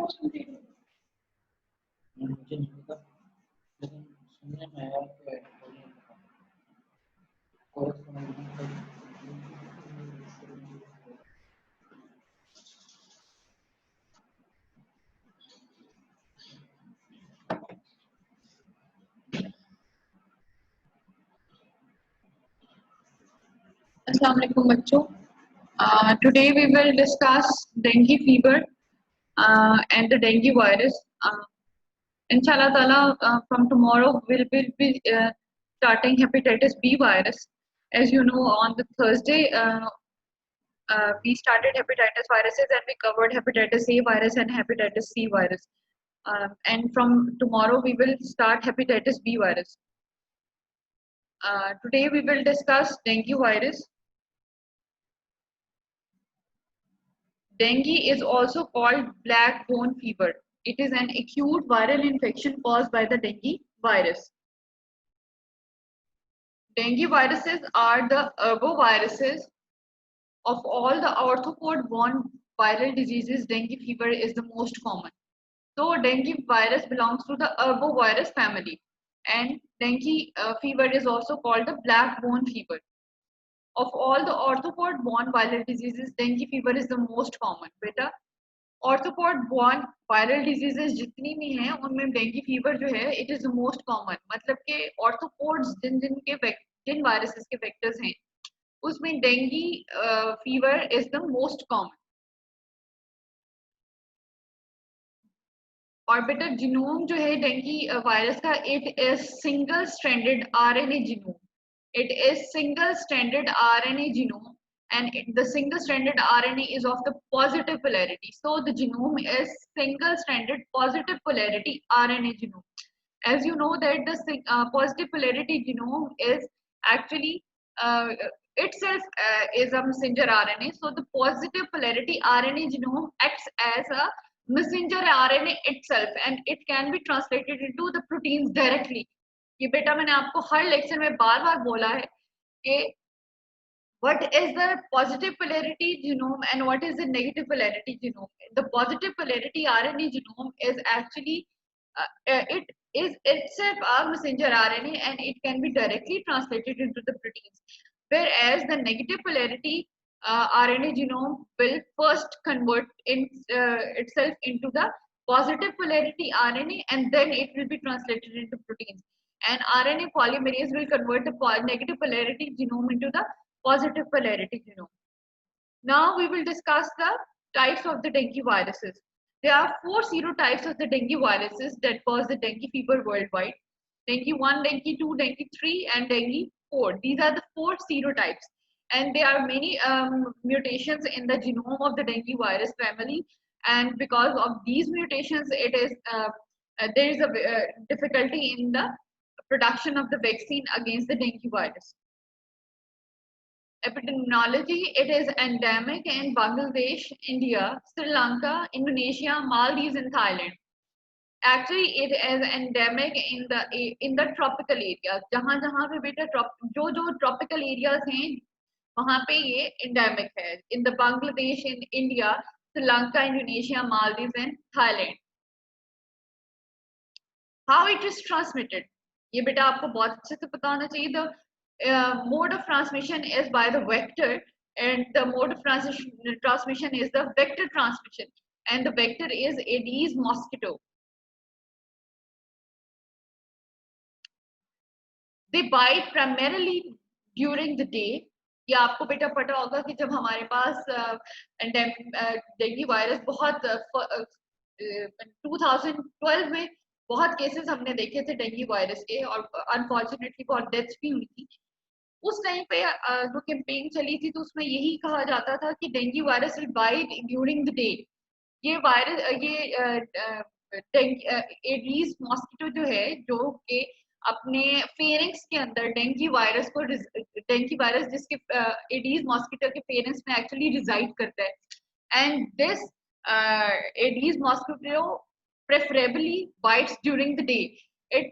मुझे नहीं पता, लेकिन सुनने में आया कि Assalamu alaikum bachcho. Today we will discuss dengue fever and the dengue virus. Inshallah Taala, from tomorrow we will be starting hepatitis B virus. As you know, on the Thursday we started hepatitis viruses and we covered hepatitis A virus and hepatitis C virus. And from tomorrow we will start hepatitis B virus. Today we will discuss dengue virus. Dengue is also called black bone fever. It is an acute viral infection caused by the dengue virus. Dengue viruses are the arboviruses of all the arthropod-borne viral diseases. Dengue fever is the most common. So dengue virus belongs to the arbovirus family, and dengue fever is also called the black bone fever. Of all the arthropod-borne viral diseases, dengue fever is the most common. Beta, orthopod borne viral diseases जितनी भी हैं उनमें dengue fever जो है it is the most common. मतलब कि orthopods जिन viruses के वेक्टर्स हैं उसमें dengue fever is the most common. Orbital genome जो है डेंगू वायरस का, it is single stranded RNA genome. It is single stranded RNA genome, and the single stranded RNA is of the positive polarity. So the genome is single stranded positive polarity RNA genome. As you know that the positive polarity genome is actually itself is a messenger RNA. So the positive polarity RNA genome acts as a messenger RNA itself, and it can be translated into the proteins directly. ये बेटा मैंने आपको हर lecture में बार बार बोला है कि what is the positive polarity genome and what is the negative polarity genome. The positive polarity RNA genome is actually it is itself a messenger RNA and it can be directly translated into the proteins, whereas the negative polarity RNA genome will first convert itself into the positive polarity RNA and then it will be translated into proteins. And RNA polymerase will convert the negative polarity genome into the positive polarity genome. Now we will discuss the types of the dengue viruses. There are 4 serotypes of the dengue viruses that cause the dengue fever worldwide. Dengue 1, dengue 2, dengue 3 and dengue 4. These are the 4 serotypes. And there are many mutations in the genome of the dengue virus family. And because of these mutations, it is there is a difficulty in the production of the vaccine against the dengue virus. Epidemiology, it is endemic in Bangladesh, India, Sri Lanka, Indonesia, Maldives and Thailand. Actually, it is endemic in the tropical areas. जहाँ जहाँ पे बेटा जो tropical areas हैं वहाँ पे ये endemic है. In the Bangladesh, in India, Sri Lanka, Indonesia, Maldives and Thailand. How it is transmitted? ये बेटा आपको बहुत अच्छे से पता होना चाहिए. The mode of transmission is by the vector, and the mode of transmission is the vector transmission, and the vector is Aedes mosquito. They bite primarily during the day. ये आपको बेटा पता होगा कि जब हमारे पास डेंगू वायरस बहुत 2012 में बहुत केसेस हमने देखे थे डेंगू वायरस के और अनफॉर्चुनेटली बहुत डेथ्स भी हुई थी. उस टाइम पे जो कैंपेन चली थी तो उसमें यही कहा जाता था कि dengue virus will bite during the day. ये वायरस एडीज मॉस्किटो जो है जो कि अपने फेरिंग्स के अंदर डेंगू वायरस जिसके एडीज मॉस्किटो के फेरिंग्स में एक्चुअली रिजाइड करता है. And this Aedes mosquito preferably bites during the day. It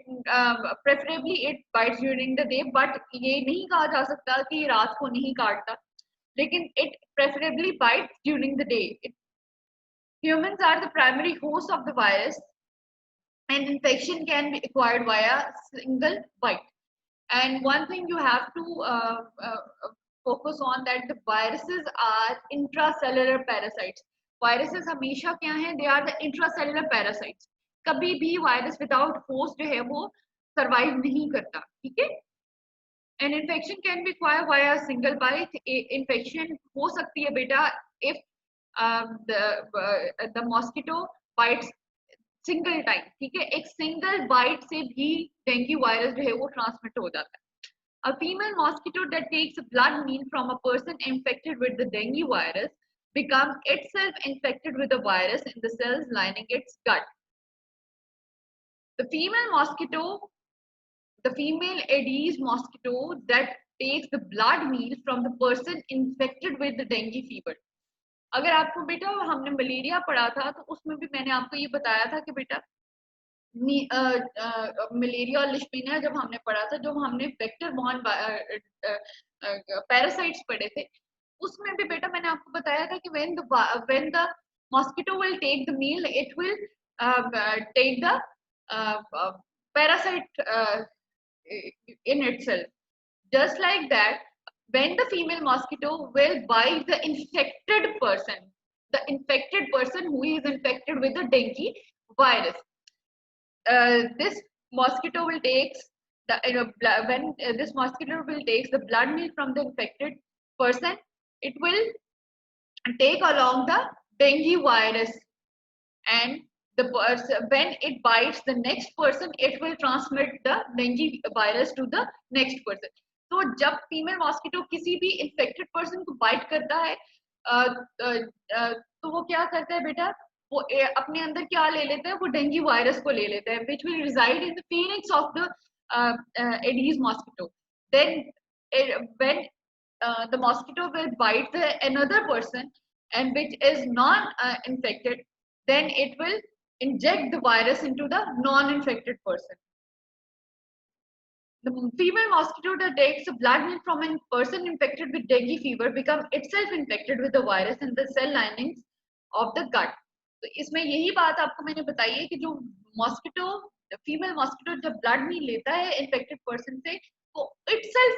bites during the day, but ये नहीं कहा जा सकता कि रात को नहीं काटता, लेकिन it preferably bites during the day. Humans are the primary host of the virus, and infection can be acquired via single bite. And one thing you have to focus on that the viruses are intracellular parasites. Viruses हमेशा क्या हैं? They are the intracellular parasites. कभी भी virus without host जो है वो survive नहीं करता, ठीक है? An infection can be acquired via a single bite. Infection हो सकती है बेटा if the mosquito bites single time, ठीक है? एक सिंगल बाइट से भी डेंगू वायरस जो है वो ट्रांसमिट हो जाता है. A female mosquito that takes blood meal from a person infected with the dengue virus becomes itself infected with the virus in the cells lining its gut. The female mosquito, the female Aedes mosquito that takes the blood meal from the person infected with the dengue fever. अगर आपको बेटा हमने malaria पढ़ा था तो उसमें भी मैंने आपको ये बताया था कि बेटा मलेरिया और लिशमीनिया जब हमने पढ़ा था, जब हमने वेक्टर बॉर्न पैरासाइट्स पढ़े थे, उसमें भी बेटा मैंने आपको बताया था कि when the mosquito will take the meal, it will take the parasite in itself. Just like that, when the female mosquito will bite the infected person who is infected with the dengue virus, this mosquito will takes the when this mosquito will takes the blood meal from the infected person, it will take along the dengue virus, and the person when it bites the next person, it will transmit the dengue virus to the next person. तो जब female mosquito किसी भी infected person को bite करता है तो वो क्या करता है बेटा, वो अपने अंदर क्या ले लेता है, वो डेंगू वायरस को ले लेता है, which will reside in the pharynx of the Aedes mosquito. Then when the mosquito will bite another person and which is non infected, then it will inject the virus into the non-infected person. The female mosquito that takes a blood meal from a person infected with dengue fever becomes itself infected with the virus in the cell linings of the gut. तो इसमें यही बात आपको मैंने बताई है कि जो मॉस्किटो फीमेल मॉस्किटो जब ब्लड मील लेता है इन्फेक्टेड पर्सन से, तो इटसेल्फ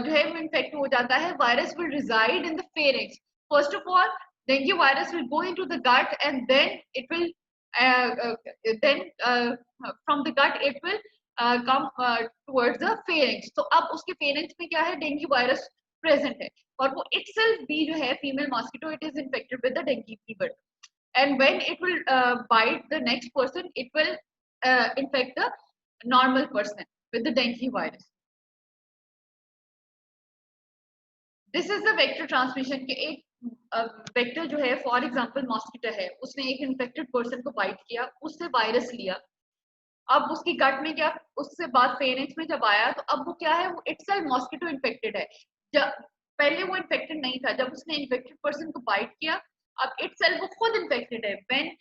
जो है वो इन्फेक्ट हो जाता है. Virus will reside in the pharynx. First of all dengue virus will go into the gut, and then it will from the gut it will come towards the pharynx. तो अब उसके pharynx में क्या है, dengue virus present है, और वो itself भी जो है female mosquito, it is infected with the dengue fever, and when it will bite the next person, it will infect the normal person with the dengue virus. This is the vector transmission के एक vector जो है, for example mosquito है, उसने एक infected person को bite किया, उससे वायरस लिया, अब उसकी गट में क्या, उससे बाद फेरिंक्स में जब आया तो अब वो क्या है, वो इटसेल्फ मॉस्किटो इन्फेक्टेड है. जब पहले वो इन्फेक्टेड नहीं था, जब उसने इन्फेक्टेड पर्सन को बाइट किया, अब इटसेल्फ वो खुद इन्फेक्टेड है. When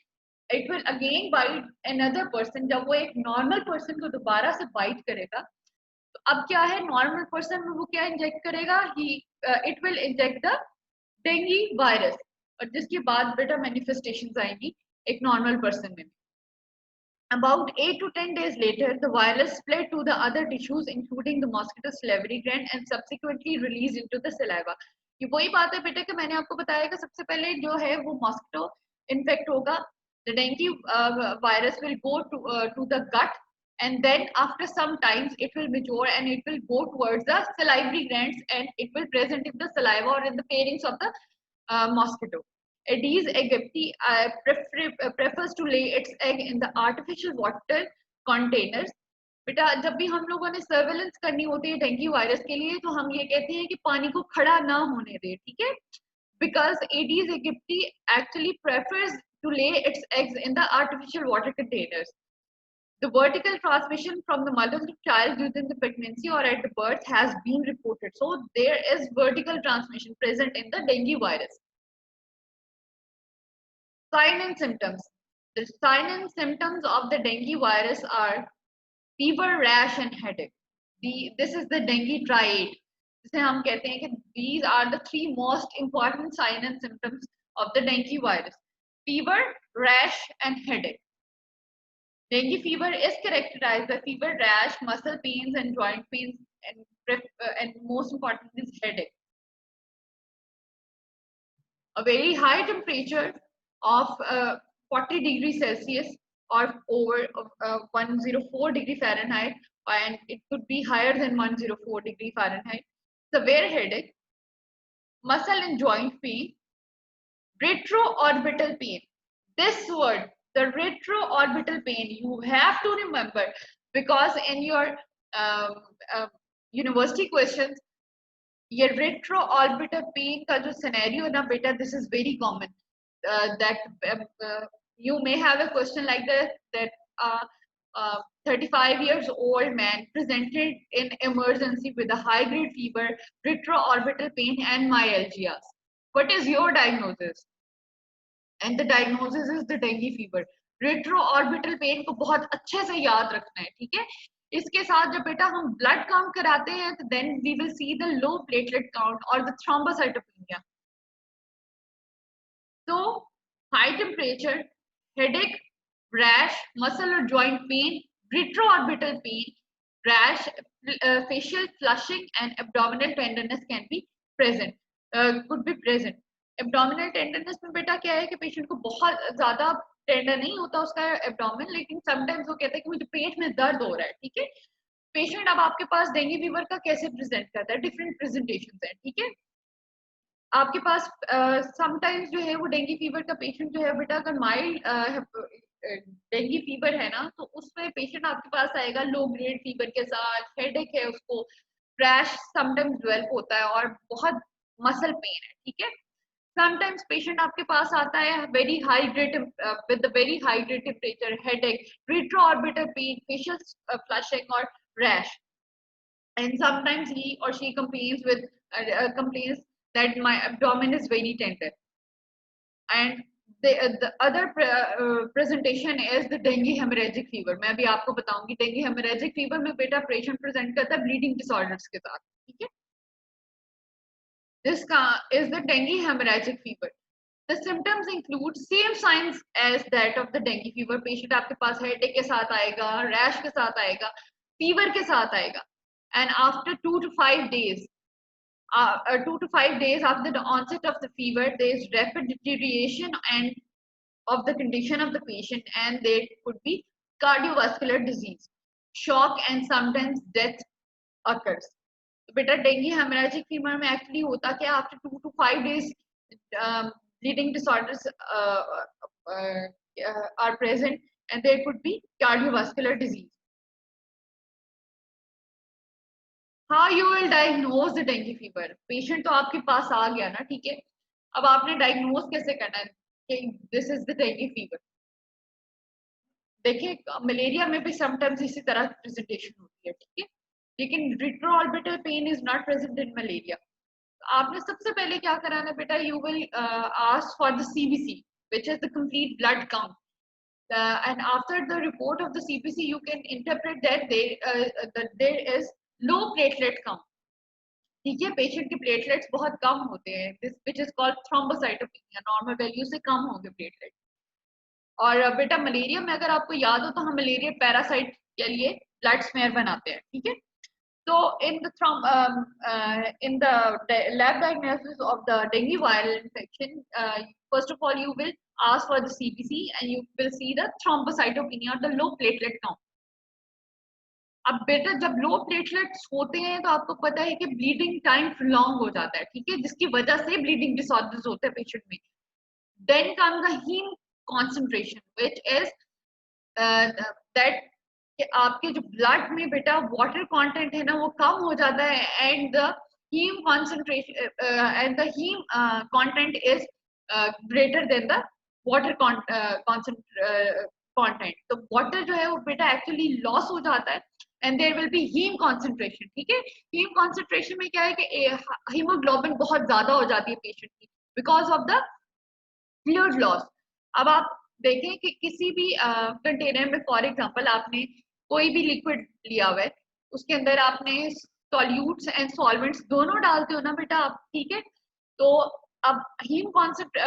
it will again bite another person, जब वो एक नॉर्मल पर्सन को दोबारा से बाइट करेगा, तो अब क्या है, नॉर्मल पर्सन में वो क्या इंजेक्ट करेगा, it will inject the dengue virus, और जिसके बाद बेटा मैनिफेस्टेशंस आएंगी एक नॉर्मल पर्सन में. About 8 to 10 days later, the virus spread to the other tissues, including the mosquito salivary gland, and subsequently released into the saliva. ये वही बात है बेटा कि मैंने आपको बताया कि सबसे पहले जो है वो मॉस्किटो इन्फेक्ट होगा, the dengue virus will go to the gut, and then after some times it will mature and it will go towards the salivary glands, and it will present in the saliva or in the pharynx of the mosquito. Aedes aegypti prefers to lay its egg in the artificial water containers. बेटा जब भी हम लोगों ने surveillance करनी होती है dengue virus के लिए, तो हम ये कहते हैं कि पानी को खड़ा ना होने दे, ठीक है, because Aedes aegypti actually prefers to lay its eggs in the artificial water containers. The vertical transmission from the mother to child during the pregnancy or at the birth has been reported. So there is vertical transmission present in the dengue virus. Sign and symptoms. The sign and symptoms of the dengue virus are fever, rash, and headache. This is the dengue triad. जिसे हम कहते हैं कि these are the 3 most important signs and symptoms of the dengue virus. fever, rash, and headache. Dengue fever is characterized by fever, rash, muscle pains, and joint pains, and most important is headache. A very high temperature of 40 degrees Celsius or over 104 degree Fahrenheit, and it could be higher than 104 degree Fahrenheit. Severe headache, muscle and joint pain, retroorbital pain. This word, the retroorbital pain, you have to remember, because in your um, uh, university questions, ये retroorbital pain का जो scenario है ना बेटा, this is very common. That you may have a question like this, that 35 years old man presented in emergency with a high grade fever, retroorbital pain and myalgia. What is your diagnosis? And the diagnosis is the dengue fever. Retroorbital pain को बहुत अच्छे से याद रखना है, ठीक है? इसके साथ जब बेटा हम ब्लड काउंट कराते हैं तो then we will see the low platelet count or the thrombocytopenia. So high temperature, headache, rash, muscle or joint pain, retroorbital pain, rash, facial flushing and abdominal tenderness can be present, could be present. Abdominal tenderness में बेटा क्या है कि patient को बहुत ज्यादा tender नहीं होता उसका एब्डोमिन, लेकिन समटाइम्स वो कहता है कि मुझे पेट में दर्द हो रहा है, ठीक है? पेशेंट अब आपके पास डेंगू फीवर का कैसे प्रेजेंट करता है, डिफरेंट प्रेजेंटेशंस हैं, ठीक है? आपके पास समटाइम्स जो है वो डेंगू फीवर का पेशेंट जो है बेटा, अगर माइल्ड डेंगू फीवर है ना, तो उसमें पेशेंट आपके पास आएगा लो ग्रेड फीवर के साथ, हेडेक है उसको, रैश समटाइम्स डेवलप होता है और बहुत मसल पेन है, ठीक है? Sometimes patient आपके पास आता है very high grade with the very high grade temperature, headache, retroorbital pain, facial flushing or rash, and sometimes he or she complains complains that my abdomen is very tender. And the other presentation is the dengue hemorrhagic fever. मैं भी आपको बताऊंगी dengue hemorrhagic fever में बेटा patient present करता है bleeding disorders के साथ, ठीक है? This is the dengue hemorrhagic fever. The symptoms include same signs as that of the dengue fever. Patient आपके पास headache के साथ आएगा, rash के साथ आएगा, fever के साथ आएगा, and after 2 to 5 days, 2 to 5 days after the onset of the fever, there is rapid deterioration and of the condition of the patient, and there could be cardiovascular disease, shock, and sometimes death occurs. बेटा dengue haemorrhagic fever में actually होता क्या, after 2 to 5 days bleeding disorders are present and there could be cardiovascular disease. How you will diagnose the dengue fever? Patient तो आपके पास आ गया ना, ठीक है? अब आपने diagnose कैसे करना है कि this is the dengue fever? देखिए मलेरिया में भी sometimes इसी तरह presentation होती है, ठीक है? लेकिन retroorbital pain is not present in malaria. आपने सबसे पहले क्या कराना है बेटा, you will ask for the CBC, which is the complete blood count, and after the report of the CBC you can interpret that there is low platelet count, ठीक है? Patient के प्लेटलेट्स बहुत कम होते हैं, this which is called thrombocytopenia, normal value से कम होंगे platelet. और बेटा मलेरिया में अगर आपको याद हो तो हम मलेरिया पैरासाइट के लिए ब्लड स्मेयर बनाते हैं, ठीक है? So in the lab diagnosis of the dengue viral infection, first of all you will ask for the CBC and you will see the thrombocytopenia or the low platelet count. अब बेटा जब लो platelets होते हैं तो आपको पता है कि ब्लीडिंग टाइम लॉन्ग हो जाता है, ठीक है? जिसकी वजह से ब्लीडिंग डिसऑर्डर्स होते हैं पेशेंट में. Then comes the heme concentration, which is that कि आपके जो ब्लड में बेटा वाटर कंटेंट है ना वो कम हो जाता है, and the haem concentration and the haem content is greater than the water content. तो वाटर जो है वो बेटा एक्चुअली लॉस हो जाता है and there will be haem concentration, ठीक है? हीम कंसंट्रेशन में क्या है कि हीमोग्लोबिन बहुत ज्यादा हो जाती है पेशेंट की because of the fluid loss. अब आप देखें कि किसी भी कंटेनर में फॉर एग्जांपल आपने कोई भी लिक्विड लिया हुआ है, उसके अंदर आपने सॉल्यूट्स एंड सॉल्वेंट्स दोनों डालते हो ना बेटा आप, ठीक है? तो अब हीम कॉन्सेप्ट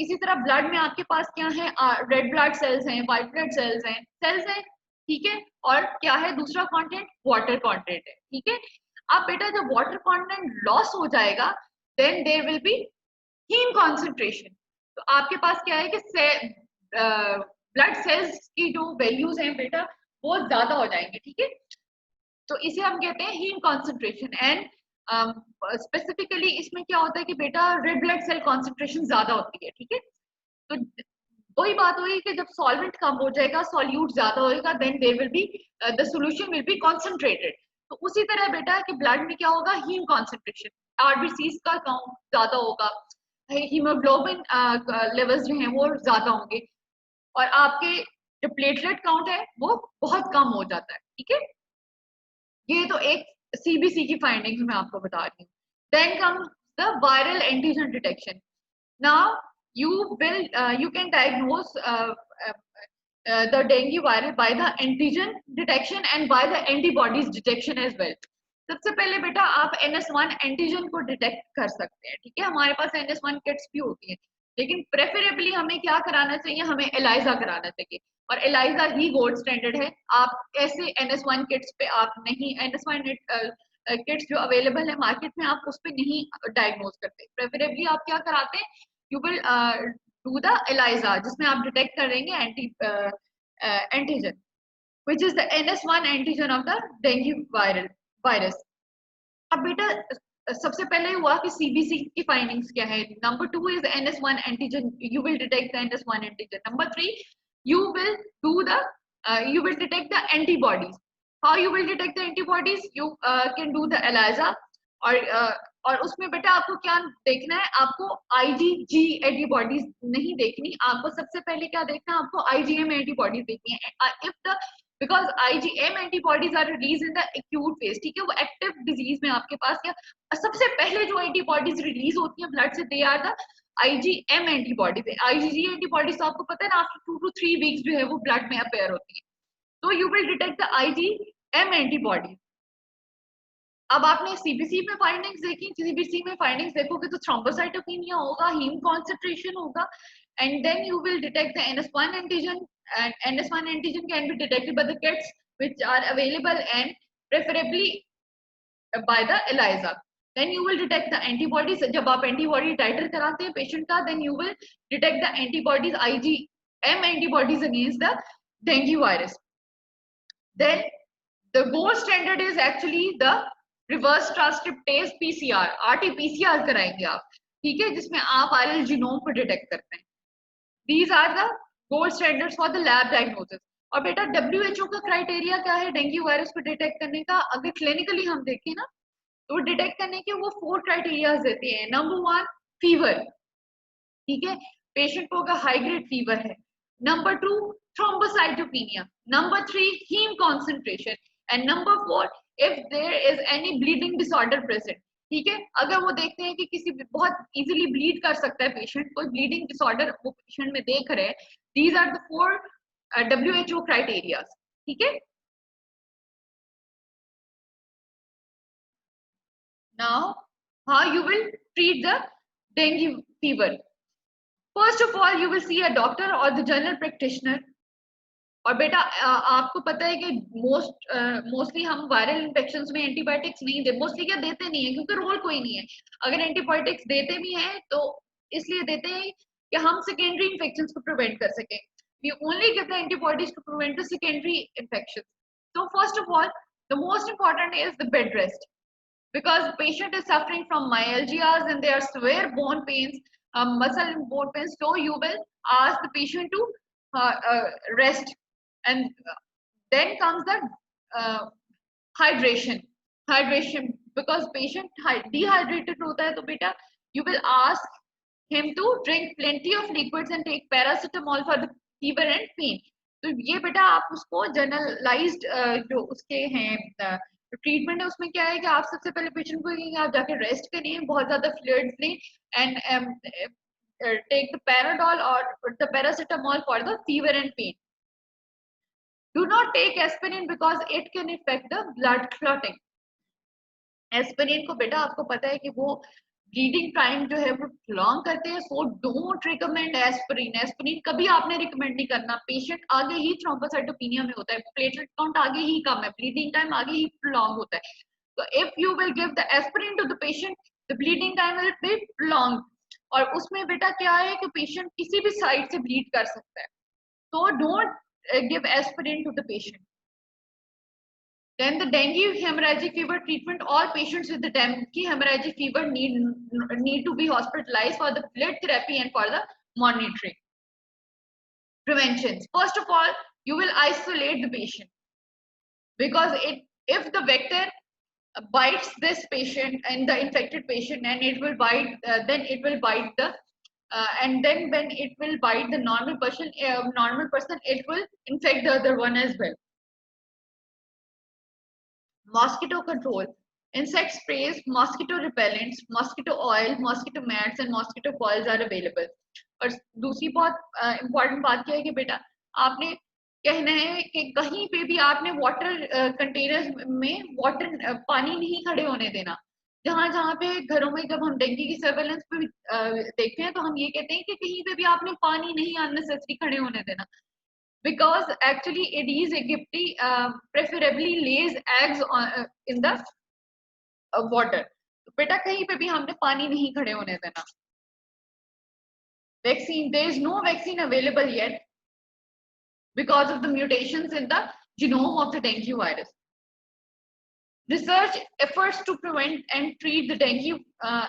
इसी तरह ब्लड में आपके पास क्या है, रेड ब्लड सेल्स हैं, व्हाइट ब्लड सेल्स हैं, ठीक है। और क्या है दूसरा कंटेंट, वाटर कंटेंट है, ठीक है। अब बेटा जब वाटर कंटेंट लॉस हो जाएगा then there will be haem concentration. तो आपके पास क्या है कि ब्लड सेल्स की जो वैल्यूज हैं बेटा वो ज्यादा हो जाएंगे, ठीक है। तो इसे हम कहते हैं हीम कॉन्सेंट्रेशन। एंड स्पेसिफिकली इसमें क्या होता है कि बेटा रेड ब्लड सेल कॉन्सेंट्रेशन ज्यादा होती है, ठीक है। तो वही बात हुई कि जब सॉल्वेंट कम हो जाएगा, सॉल्यूट ज्यादा होगा, then there will be the solution will be concentrated. तो उसी तरह बेटा कि ब्लड में क्या होगा, हीम कॉन्सेंट्रेशन, आरबीसीज का काउंट ज्यादा होगा, हीमोग्लोबिन लेवल्स जो हैं वो ज्यादा होंगे, और आपके जो प्लेटलेट काउंट है वो बहुत कम हो जाता है, ठीक है। ये तो एक सीबीसी की फाइंडिंग्स मैं आपको बता रही हूँ। Then comes the viral antigen detection. Now you can diagnose the dengue virus by the antigen detection and by the antibodies detection as well. सबसे पहले बेटा आप NS1 एंटीजन को डिटेक्ट कर सकते हैं, ठीक है। हमारे पास NS1 किट्स भी होती है, लेकिन प्रेफरेबली हमें क्या कराना चाहिए, हमें एलाइजा कराना चाहिए, और एलाइजा ही गोल्ड स्टैंडर्ड है। आप ऐसे NS1 किट्स पे आप नहीं, NS1 किट्स जो अवेलेबल है मार्केट में, आप उस पर नहीं डायग्नोज करते। प्रेफरेबली आप क्या कराते हैं, you will do the ELISA जिसमें आप डिटेक्ट करेंगे antigen which is the NS1 antigen of the dengue virus. अब बेटा सबसे पहले हुआ कि सीबीसी की फाइंडिंग्स क्या है। Number 2 is NS1 antigen, you will detect the NS1 antigen. Number 3 you will do the you will detect the antibodies. How you will detect the antibodies? You can do the ELISA, और उसमें बेटा आपको क्या देखना है, आपको IgG antibodies नहीं देखनी, आपको सबसे पहले क्या देखना है, आपको IgM एंटीबॉडीज देखनी है। If the because IgM antibodies are release in the acute phase, ठीक है, वो एक्टिव डिजीज में आपके पास क्या सबसे पहले जो एंटीबॉडीज रिलीज होती है ब्लड से, they are the IgM antibodies. IgG antibodies तो आपको पता है ना, आफ्टर 2 to 3 वीक्स जो है वो ब्लड में अपेयर होती है। तो you will detect the IgM antibodies. अब आपने सीबीसी में फाइंडिंग्स देखी, सीबीसी में फाइंडिंग्स देखोगे तो थ्रोम्बोसाइटोपिनिया होगा, हीम कॉन्सेंट्रेशन होगा, and then you will detect the NS1 antigen, and NS1 antigen can be detected by the kits which are available and preferably by the ELISA. Then you will detect the antibodies. जब आप antibody टाइटर कराते हैं patient का, then you will detect the antibodies, IgM antibodies against the dengue virus. Then the gold standard is actually the reverse transcriptase PCR, RT-PCR कराएंगे आप, ठीक है, जिसमें आप वायरल जीनोम को डिटेक्ट करते हैं। These are the gold standards for the lab diagnosis. और बेटा WHO का क्राइटेरिया क्या है डेंगू वायरस को डिटेक्ट करने का, अगर क्लिनिकली हम देखें ना तो डिटेक्ट करने के वो 4 क्राइटेरिया देते हैं। नंबर 1 फीवर, ठीक है, पेशेंट को अगर हाई ग्रेड फीवर है। Number 2 thrombocytopenia. Number 3 haem concentration. And number 4 if there is any bleeding disorder present, ठीक है, अगर वो देखते हैं कि किसी बहुत इजीली ब्लीड कर सकता है पेशेंट, कोई ब्लीडिंग डिसऑर्डर वो पेशेंट में देख रहे हैं, these are the 4 WHO criteria, ठीक है। Now how you will treat the dengue fever? First of all, you will see a doctor or the general practitioner. और बेटा आपको पता है कि मोस्टली हम वायरल इन्फेक्शन में एंटीबायोटिक्स नहीं दे, मोस्टली क्या देते नहीं है क्योंकि रोल कोई नहीं है। अगर एंटीबायोटिक्स देते भी हैं तो इसलिए देते हैं कि हम सेकेंडरी इन्फेक्शन को प्रिवेंट कर सकें। We only give the antibodies to prevent the secondary infections. So first of all, the most important is the bed rest, because patient is suffering from myalgias and there are severe bone pains, muscle and bone pains. So you will ask the patient to rest, and then comes the hydration. Hydration, because patient dehydrated hota hai, to beta you will ask him to drink plenty of liquids and take paracetamol for the fever and pain. तो ये बेटा आप उसको generalised जो उसके हैं treatment है उसमें क्या है कि आप सबसे पहले पेशेंट को कहेंगे आप जाके रेस्ट करिए, बहुत ज्यादा फ्लूइड्स लें, and take the Panadol or the paracetamol for the fever and pain. Do not take aspirin because it can affect the blood clotting. Aspirin को बेटा आपको पता है कि वो ब्लीडिंग टाइम जो है वो लॉन्ग करते हैं. So don't recommend aspirin. Aspirin कभी आपने रिकमेंड नहीं करना. पेशेंट आगे ही थ्रोम्बोसाइटोपिनिया में होता है, प्लेटलेट काउंट आगे ही कम है, ब्लीडिंग टाइम आगे ही लॉन्ग होता है. तो if you will give the aspirin to the patient, the bleeding time will be long. और उसमें बेटा क्या है कि पेशेंट किसी भी साइड से ब्लीड कर सकता है. So don't give aspirin to the patient. Then the dengue hemorrhagic fever treatment. All patients with the dengue hemorrhagic fever need to be hospitalized for the blood therapy and for the monitoring. Preventions. First of all, you will isolate the patient because if the vector bites this patient and the infected patient, and it will bite, then it will bite the and then when it will bite the normal person, it will infect the other one as well. Mosquito control. Insect sprays, mosquito repellents, mosquito oil, mosquito mats and mosquito coils are available. और दूसरी बहुत important बात क्या है कि बेटा आपने कहना है कि कहीं पे भी आपने वाटर कंटेनर्स में वाटर पानी नहीं खड़े होने देना. जहां जहां पे घरों में जब हम डेंगू की सर्वेलेंस पे देखते हैं तो हम ये कहते हैं कि कहीं पे भी आपने पानी नहीं अननेसेसरी खड़े होने देना. Because actually Aedes aegypti preferably lays eggs in the water. तो बेटा कहीं पे भी हमने पानी नहीं खड़े होने देना. Vaccine, there is no vaccine available yet because of the mutations in the genome of the dengue virus. Research efforts to prevent and treat the dengue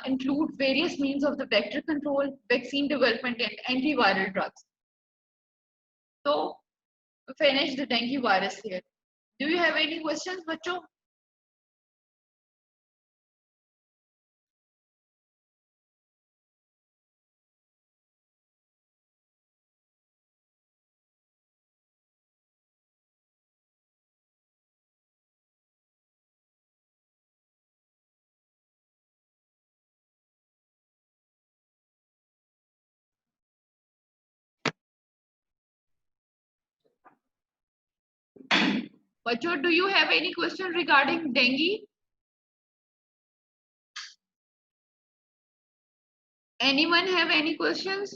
include various means of the vector control, vaccine development and antiviral drugs. So finish the dengue virus here. Do you have any questions, बच्चों? Bachcho, do you have any question regarding dengue? Anyone have any questions?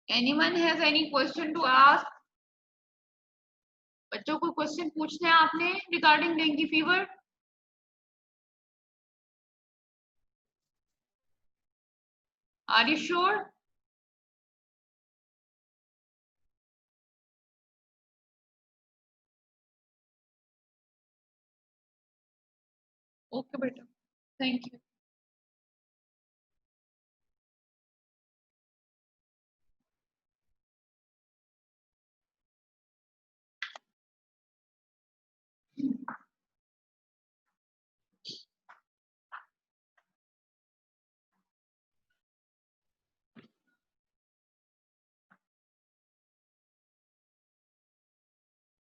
Anyone has any question to ask? बच्चों को question पूछने हैं आपने regarding dengue fever? Are you sure? Okay, बेटा. Thank you.